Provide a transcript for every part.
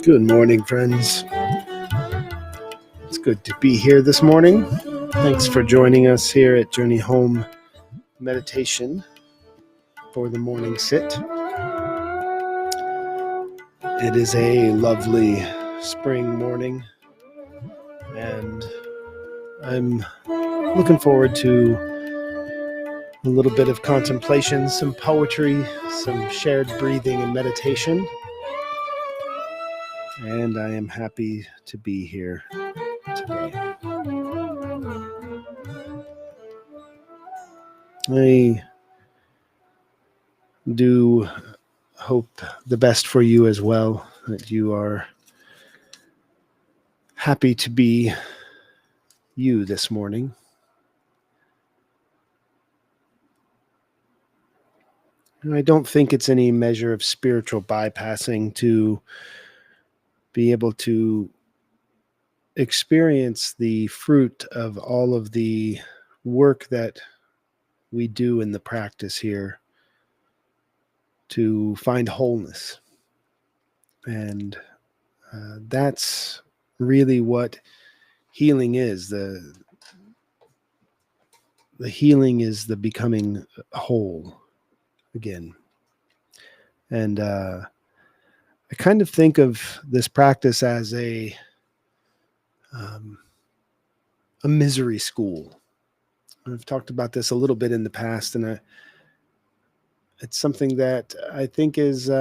Good morning, friends. It's good to be here this morning. Thanks for joining us here at Journey Home Meditation for the morning sit. It is a lovely spring morning, and I'm looking forward to a little bit of contemplation, some poetry, some shared breathing and meditation. And I am happy to be here today. I do hope the best for you as well, that you are happy to be you this morning. And I don't think it's any measure of spiritual bypassing to be able to experience the fruit of all of the work that we do in the practice here to find wholeness. And that's really what healing is. The healing is the becoming whole again. And I kind of think of this practice as a misery school. I've talked about this a little bit in the past, and it's something that I think is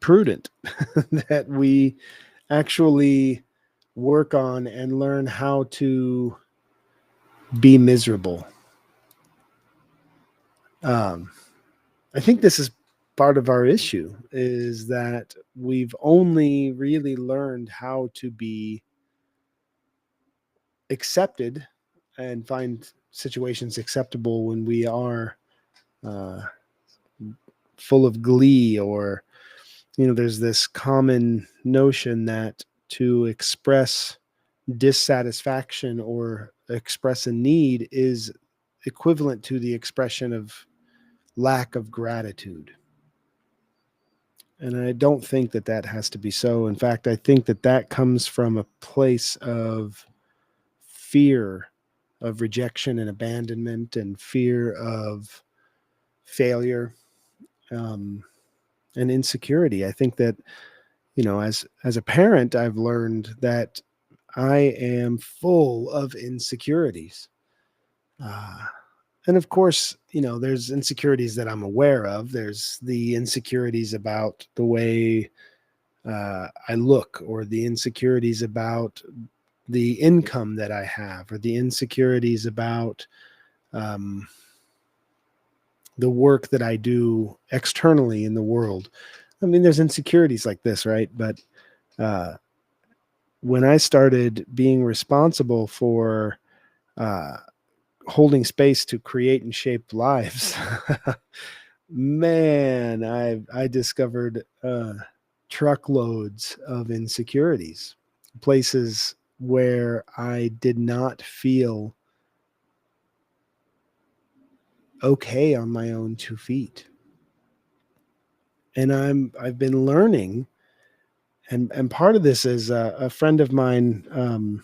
prudent that we actually work on and learn how to be miserable. I think this is part of our issue, is that we've only really learned how to be accepted and find situations acceptable when we are full of glee, or there's this common notion that to express dissatisfaction or express a need is equivalent to the expression of lack of gratitude. And I don't think that that has to be so. In fact, I think that that comes from a place of fear of rejection and abandonment, and fear of failure, and insecurity. I think that, as a parent, I've learned that I am full of insecurities. And of course, there's insecurities that I'm aware of. There's the insecurities about the way I look, or the insecurities about the income that I have, or the insecurities about the work that I do externally in the world. I mean, there's insecurities like this, right? But when I started being responsible for holding space to create and shape lives, man, I discovered truckloads of insecurities, places where I did not feel okay on my own 2 feet. And I've been learning, and part of this is a friend of mine,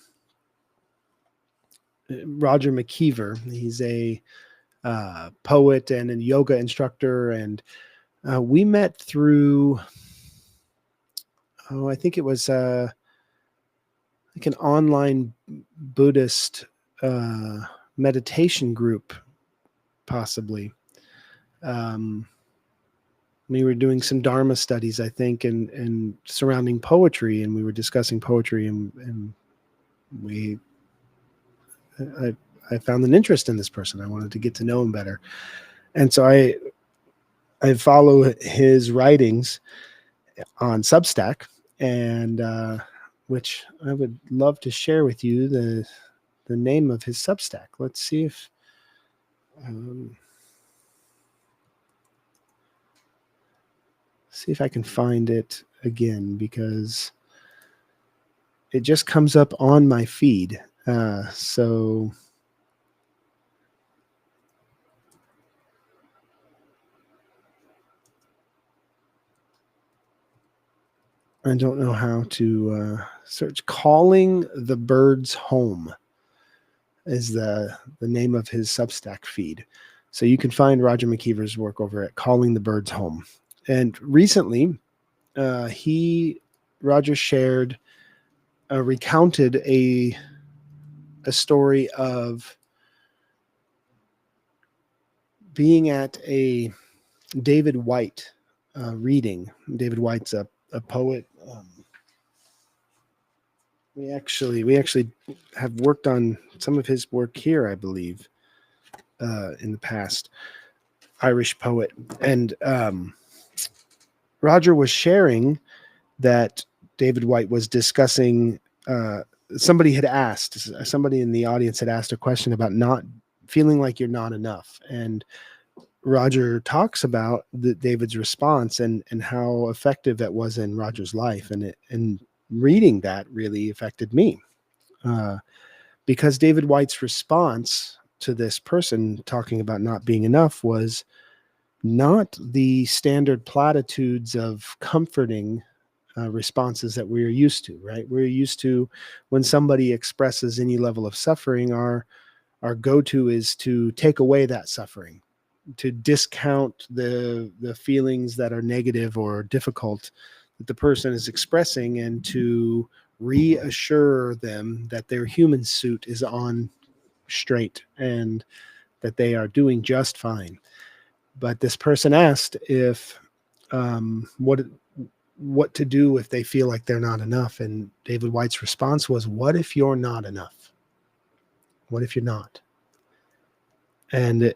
Roger McKeever. He's a poet and a yoga instructor, and we met through, I think it was like an online Buddhist meditation group, possibly. We were doing some Dharma studies, I think, and surrounding poetry, and we were discussing poetry, and I found an interest in this person. I wanted to get to know him better. And so I follow his writings on Substack, and which I would love to share with you the name of his Substack. Let's see if I can find it again, because it just comes up on my feed. So I don't know how to search. Calling the Birds Home is the name of his Substack feed. So you can find Roger McKeever's work over at Calling the Birds Home. And recently, Roger shared, recounted a story of being at a David Whyte reading. David Whyte's a poet. We actually have worked on some of his work here, I believe, in the past. Irish poet, and Roger was sharing that David Whyte was discussing. Somebody in the audience had asked a question about not feeling like you're not enough, and Roger talks about David's response and how effective that was in Roger's life, and reading that really affected me, because David Whyte's response to this person talking about not being enough was not the standard platitudes of comforting responses that we're used to, right? We're used to, when somebody expresses any level of suffering, our go-to is to take away that suffering, to discount the feelings that are negative or difficult that the person is expressing, and to reassure them that their human suit is on straight and that they are doing just fine. But this person asked if what to do if they feel like they're not enough, and David Whyte's response was, "What if you're not enough? What if you're not?" And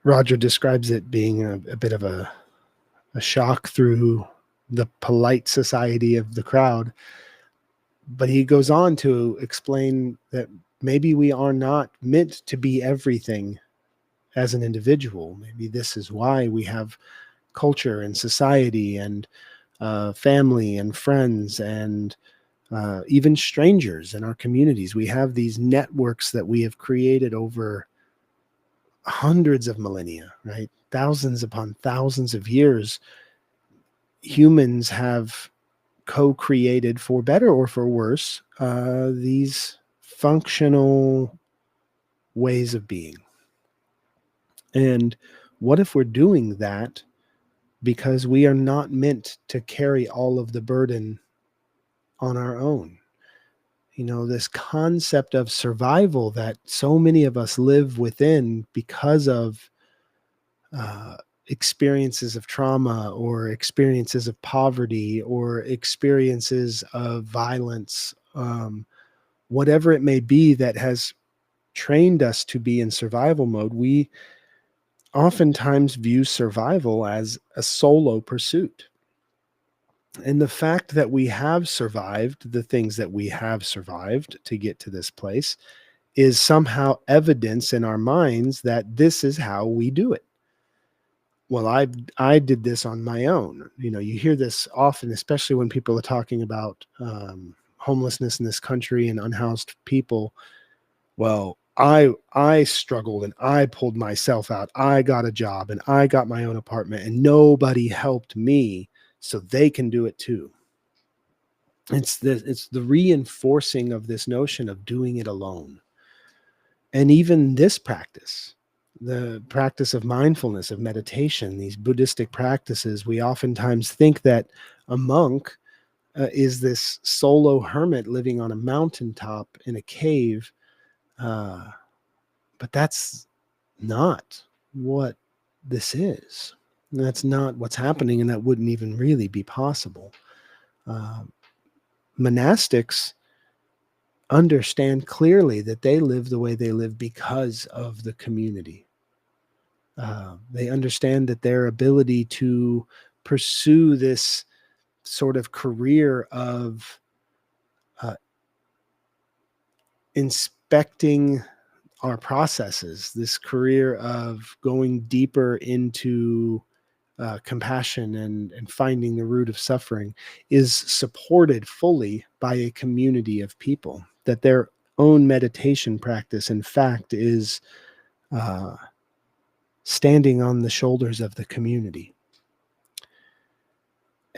Roger describes it being a bit of a shock through the polite society of the crowd. But he goes on to explain that maybe we are not meant to be everything as an individual. Maybe this is why we have culture and society and family and friends and even strangers in our communities. We have these networks that we have created over hundreds of millennia, right? Thousands upon thousands of years. Humans have co-created, for better or for worse, these functional ways of being. And what if we're doing that because we are not meant to carry all of the burden on our own? You know, this concept of survival that so many of us live within because of experiences of trauma or experiences of poverty or experiences of violence, whatever it may be that has trained us to be in survival mode. We oftentimes view survival as a solo pursuit. And the fact that we have survived the things that we have survived to get to this place is somehow evidence in our minds that this is how we do it. Well, I did this on my own. You know, you hear this often, especially when people are talking about homelessness in this country and unhoused people. Well, I struggled and I pulled myself out. I got a job and I got my own apartment and nobody helped me, so they can do it too. It's the reinforcing of this notion of doing it alone. And even this practice, the practice of mindfulness, of meditation, these Buddhistic practices, we oftentimes think that a monk is this solo hermit living on a mountaintop in a cave. But that's not what this is. That's not what's happening, and that wouldn't even really be possible. Monastics understand clearly that they live the way they live because of the community. They understand that their ability to pursue this sort of career of inspecting our processes, this career of going deeper into compassion and finding the root of suffering, is supported fully by a community of people. That their own meditation practice, in fact, is standing on the shoulders of the community.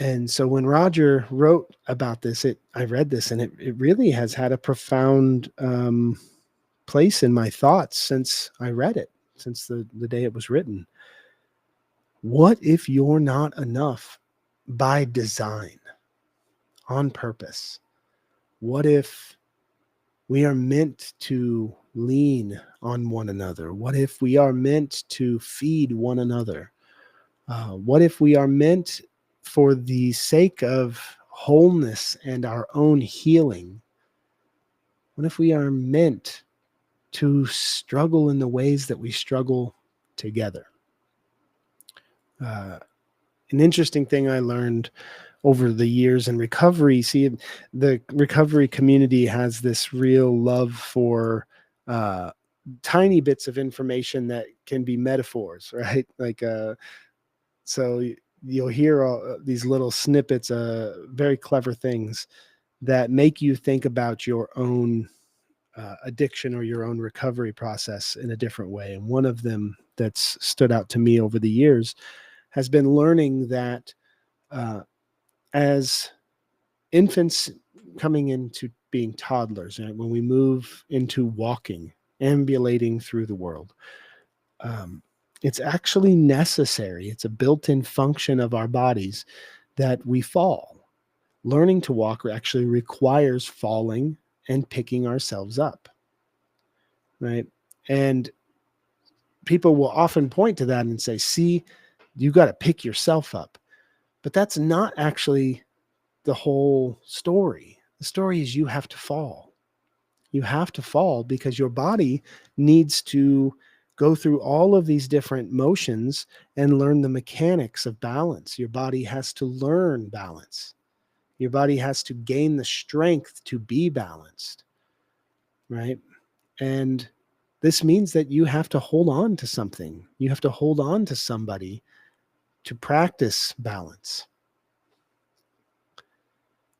And so when Roger wrote about this, I read this, and it really has had a profound place in my thoughts since I read it, since the day it was written. What if you're not enough by design, on purpose? What if we are meant to lean on one another? What if we are meant to feed one another? What if we are meant, for the sake of wholeness and our own healing, what if we are meant to struggle in the ways that we struggle together? Uh, an interesting thing I learned over the years in recovery, see, the recovery community has this real love for uh, tiny bits of information that can be metaphors, right? Like, so you'll hear all these little snippets, very clever things that make you think about your own addiction or your own recovery process in a different way. And one of them that's stood out to me over the years has been learning that uh, as infants coming into being toddlers, right, when we move into walking, ambulating through the world, um, it's actually necessary. It's a built-in function of our bodies that we fall. Learning to walk actually requires falling and picking ourselves up, right? And people will often point to that and say, see, you got to pick yourself up. But that's not actually the whole story. The story is you have to fall. You have to fall because your body needs to go through all of these different motions and learn the mechanics of balance. Your body has to learn balance. Your body has to gain the strength to be balanced, right? And this means that you have to hold on to something. You have to hold on to somebody to practice balance.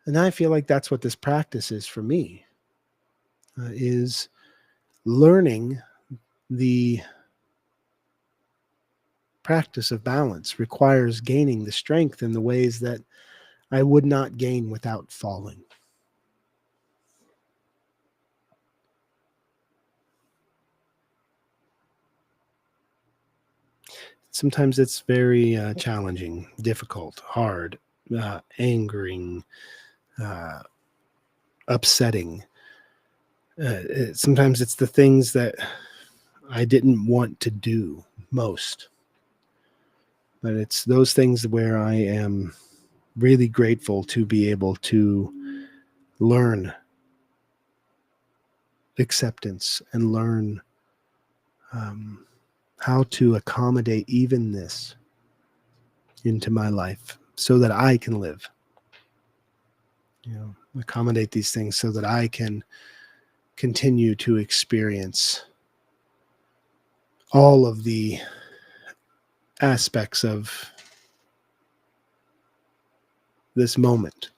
And I feel like that's what this practice is for me, is learning the practice of balance requires gaining the strength in the ways that I would not gain without falling. Sometimes it's very challenging, difficult, hard, angering, uh, upsetting. Sometimes it's the things that I didn't want to do most. But it's those things where I am really grateful to be able to learn acceptance and learn how to accommodate even this into my life so that I can live. Accommodate these things so that I can continue to experience all of the aspects of this moment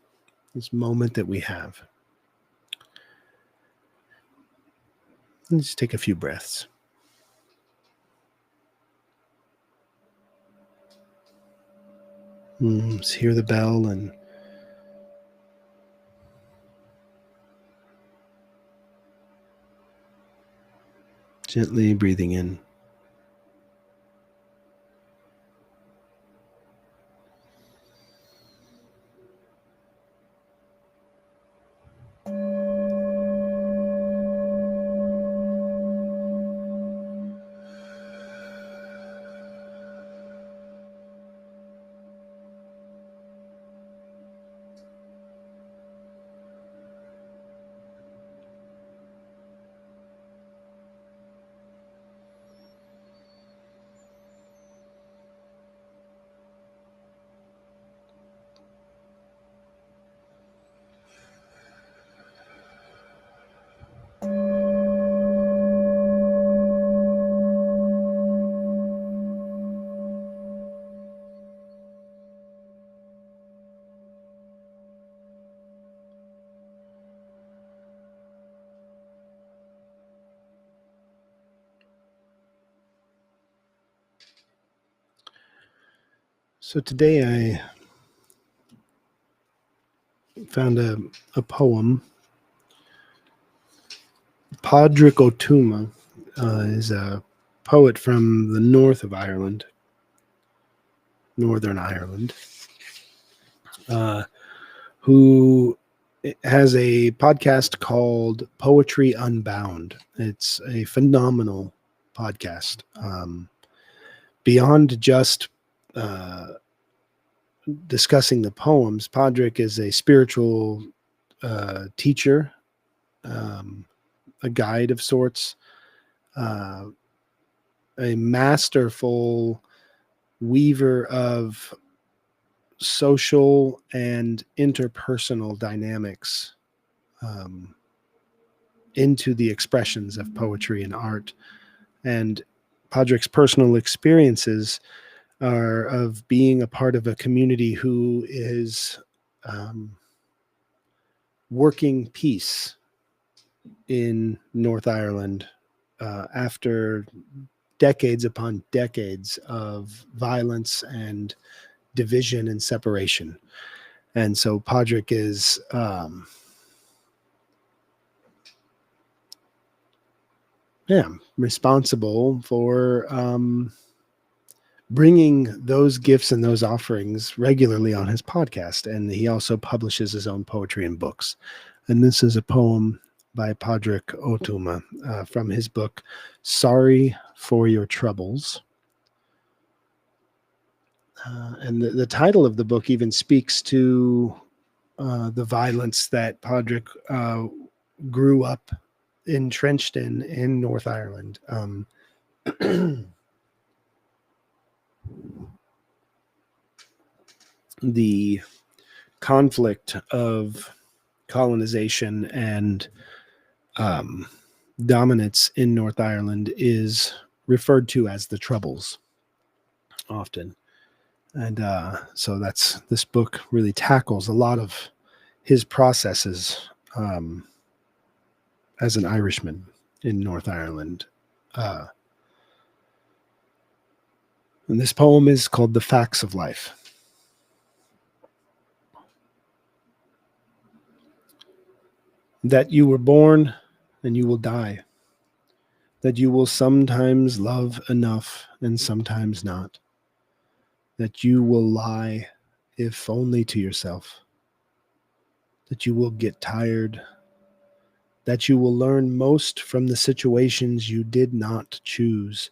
that we have. Let's take a few breaths. Let's hear the bell and gently breathing in. So today I found a poem. Pádraig Ó Tuama is a poet from the north of Ireland, Northern Ireland, who has a podcast called Poetry Unbound. It's a phenomenal podcast. Beyond just discussing the poems, Pádraig is a spiritual teacher, a guide of sorts, a masterful weaver of social and interpersonal dynamics into the expressions of poetry and art. And Pádraig's personal experiences are of being a part of a community who is working peace in North Ireland after decades upon decades of violence and division and separation. And so Pádraig is responsible for bringing those gifts and those offerings regularly on his podcast. And he also publishes his own poetry and books. And this is a poem by Pádraig Ó Tuama from his book, Sorry for Your Troubles. And the title of the book even speaks to the violence that Pádraig grew up entrenched in North Ireland. The conflict of colonization and dominance in North Ireland is referred to as the Troubles often. And so this book really tackles a lot of his processes as an Irishman in North Ireland. And this poem is called The Facts of Life. That you were born and you will die. That you will sometimes love enough and sometimes not. That you will lie, if only to yourself. That you will get tired. That you will learn most from the situations you did not choose.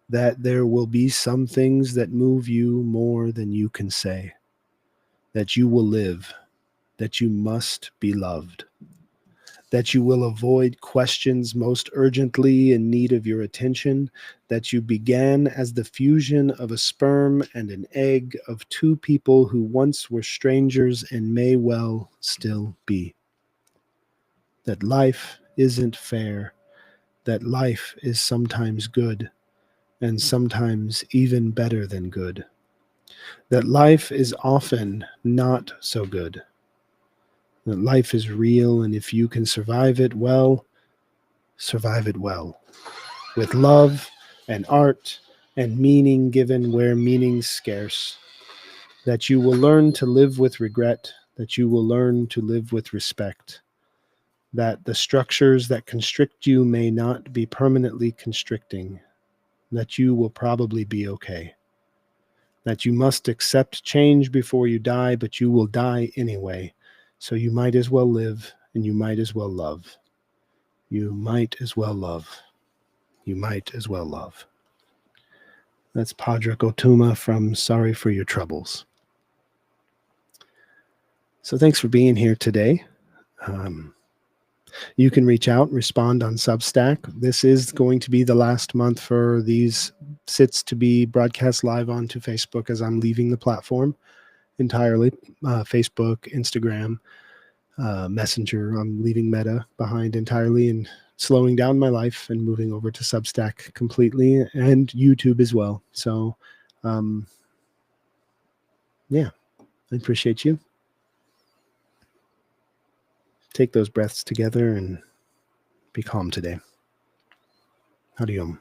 That there will be some things that move you more than you can say. That you will live. That you must be loved. That you will avoid questions most urgently in need of your attention, that you began as the fusion of a sperm and an egg of two people who once were strangers and may well still be. That life isn't fair, that life is sometimes good, and sometimes even better than good. That life is often not so good. That life is real, and if you can survive it well, survive it well. With love and art and meaning given where meaning's scarce. That you will learn to live with regret, that you will learn to live with respect. That the structures that constrict you may not be permanently constricting. That you will probably be okay. That you must accept change before you die, but you will die anyway. So you might as well live, and you might as well love. You might as well love. You might as well love. That's Pádraig Ó Tuama from Sorry for Your Troubles. So thanks for being here today. You can reach out, respond on Substack. This is going to be the last month for these sits to be broadcast live onto Facebook as I'm leaving the platform entirely. Facebook, Instagram, Messenger. I'm leaving Meta behind entirely and slowing down my life and moving over to Substack completely, and YouTube as well. So, yeah, I appreciate you. Take those breaths together and be calm today. Howdy-om.